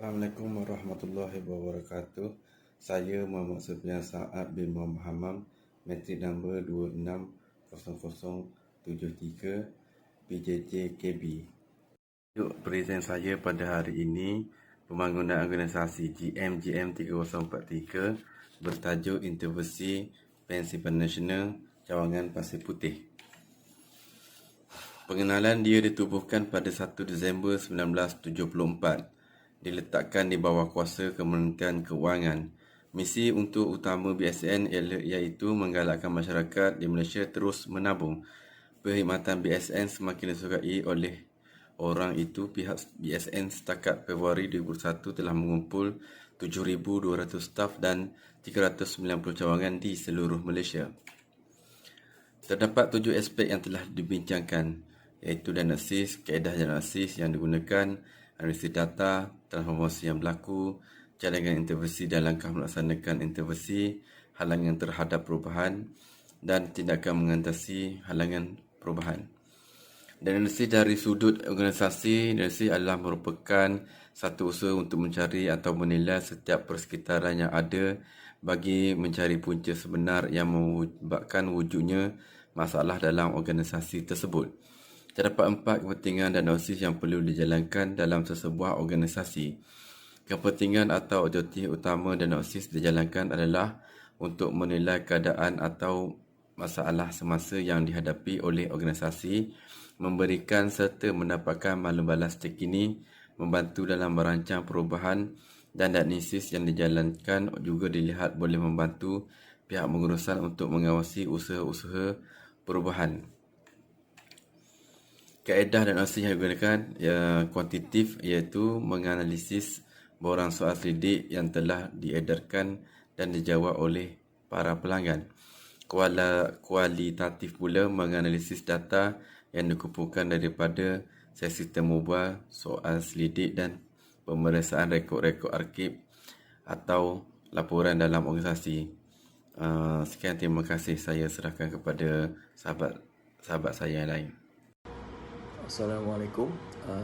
Assalamualaikum warahmatullahi wabarakatuh. Saya Muhammad Sufyan Saad bin Muhammad Hamam, matrik nombor 260073 PJJ KB. Untuk present saya pada hari ini, pembangunan organisasi GM 3043 bertajuk Intervensi Pensiunan Nasional Cawangan Pasir Putih. Pengenalan dia ditubuhkan pada 1 Disember 1974. Diletakkan di bawah kuasa Kementerian Keuangan. Misi untuk utama BSN iaitu menggalakkan masyarakat di Malaysia terus menabung. Perkhidmatan BSN semakin disukai oleh orang itu. Pihak BSN setakat Februari 2021 telah mengumpul 7,200 staf dan 390 cawangan di seluruh Malaysia. Terdapat 7 aspek yang telah dibincangkan, iaitu diagnosis, kaedah diagnosis yang digunakan, analisis data, transformasi yang berlaku, cadangan intervensi dan langkah melaksanakan intervensi, halangan terhadap perubahan dan tindakan mengatasi halangan perubahan. Diagnosis dari sudut organisasi, diagnosis adalah merupakan satu usaha untuk mencari atau menilai setiap persekitaran yang ada bagi mencari punca sebenar yang menyebabkan wujudnya masalah dalam organisasi tersebut. Terdapat 4 kepentingan diagnosis yang perlu dijalankan dalam sesebuah organisasi. Kepentingan atau objektif utama diagnosis dijalankan adalah untuk menilai keadaan atau masalah semasa yang dihadapi oleh organisasi, memberikan serta mendapatkan maklum balas terkini, membantu dalam merancang perubahan, dan diagnosis yang dijalankan juga dilihat boleh membantu pihak pengurusan untuk mengawasi usaha-usaha perubahan. Kaedah diagnosis yang digunakan kuantitatif, iaitu menganalisis borang soal selidik yang telah diedarkan dan dijawab oleh para pelanggan. Kualitatif pula menganalisis data yang dikumpulkan daripada sistem mobile, soal selidik dan pemeriksaan rekod-rekod arsip atau laporan dalam organisasi. Sekian, terima kasih. Saya serahkan kepada sahabat saya yang lain. Assalamualaikum,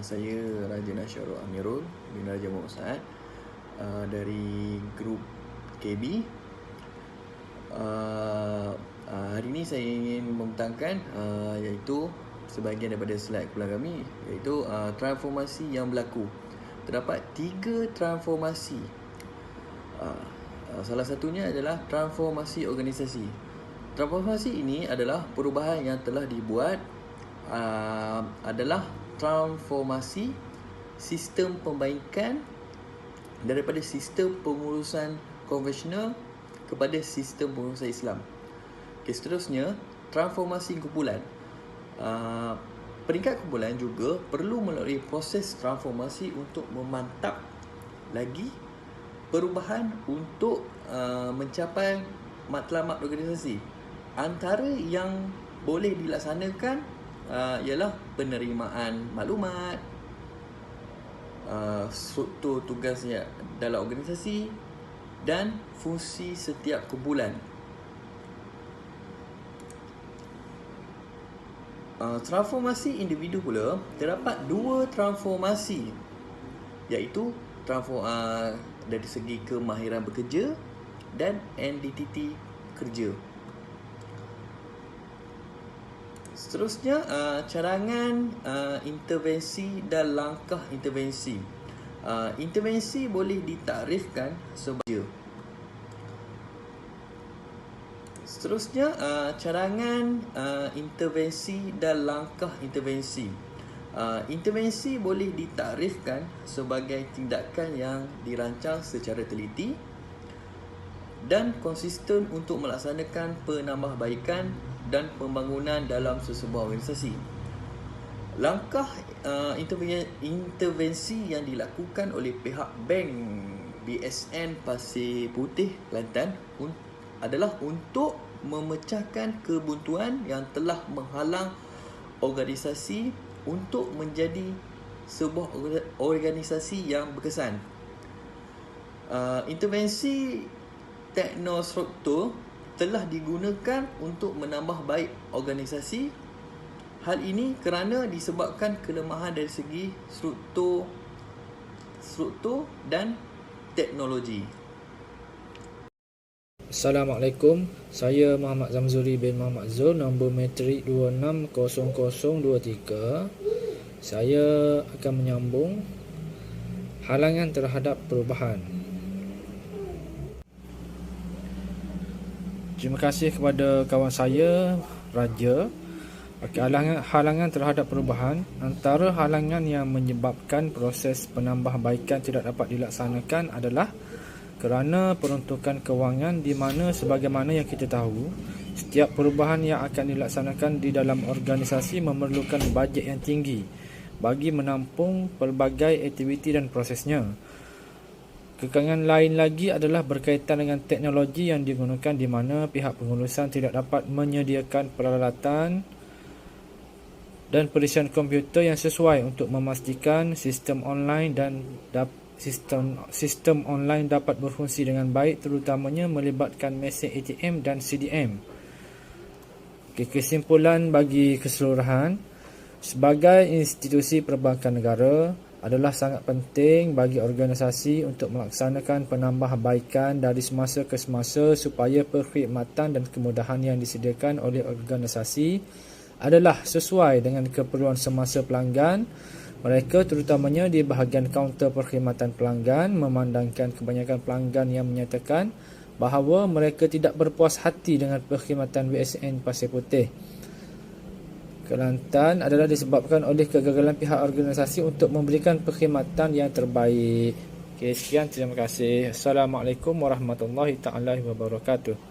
saya Raja Nasyarul Amirul bin Raja Muhammad Saad dari grup KB. Hari ini saya ingin membentangkan iaitu sebahagian daripada slide kepala kami, iaitu transformasi yang berlaku. Terdapat 3 transformasi. Salah satunya adalah transformasi organisasi. Transformasi ini adalah perubahan yang telah dibuat, adalah transformasi sistem pembaikan daripada sistem pengurusan konvensional kepada sistem pengurusan Islam. Seterusnya, transformasi kumpulan. Peringkat kumpulan juga perlu melalui proses transformasi untuk memantap lagi perubahan untuk mencapai matlamat organisasi. Antara yang boleh dilaksanakan ialah penerimaan maklumat, struktur tugas dalam organisasi dan fungsi setiap kumpulan. Transformasi individu pula, terdapat 2 transformasi, iaitu dari segi kemahiran bekerja dan entiti kerja. Seterusnya, cadangan intervensi dan langkah intervensi. Intervensi boleh ditaktifkan sebagai Seterusnya, cadangan intervensi dan langkah intervensi. Intervensi boleh ditaktifkan sebagai tindakan yang dirancang secara teliti dan konsisten untuk melaksanakan penambahbaikan dan pembangunan dalam sesebuah organisasi. Langkah intervensi yang dilakukan oleh pihak Bank BSN Pasir Putih Kelantan adalah untuk memecahkan kebuntuan yang telah menghalang organisasi untuk menjadi sebuah organisasi yang berkesan. Intervensi teknostruktur telah digunakan untuk menambah baik organisasi. Hal ini kerana disebabkan kelemahan dari segi struktur struktur dan teknologi. Assalamualaikum, saya Muhammad Zamzuri bin Muhammad Zul, nombor matrik 260023. Saya akan menyambung halangan terhadap perubahan. Terima kasih kepada kawan saya, Raja. Halangan terhadap perubahan. Antara halangan yang menyebabkan proses penambahbaikan tidak dapat dilaksanakan adalah kerana peruntukan kewangan, di mana sebagaimana yang kita tahu, setiap perubahan yang akan dilaksanakan di dalam organisasi memerlukan bajet yang tinggi bagi menampung pelbagai aktiviti dan prosesnya. Kekangan lain lagi adalah berkaitan dengan teknologi yang digunakan, di mana pihak pengurusan tidak dapat menyediakan peralatan dan perisian komputer yang sesuai untuk memastikan sistem online dapat berfungsi dengan baik, terutamanya melibatkan mesin ATM dan CDM. Kesimpulan bagi keseluruhan, sebagai institusi perbankan negara, adalah sangat penting bagi organisasi untuk melaksanakan penambahbaikan dari semasa ke semasa supaya perkhidmatan dan kemudahan yang disediakan oleh organisasi adalah sesuai dengan keperluan semasa pelanggan. Mereka terutamanya di bahagian kaunter perkhidmatan pelanggan memandangkan kebanyakan pelanggan yang menyatakan bahawa mereka tidak berpuas hati dengan perkhidmatan BSN Pasir Putih. Kelantan adalah disebabkan oleh kegagalan pihak organisasi untuk memberikan perkhidmatan yang terbaik. Sekian, terima kasih. Assalamualaikum warahmatullahi taala wabarakatuh.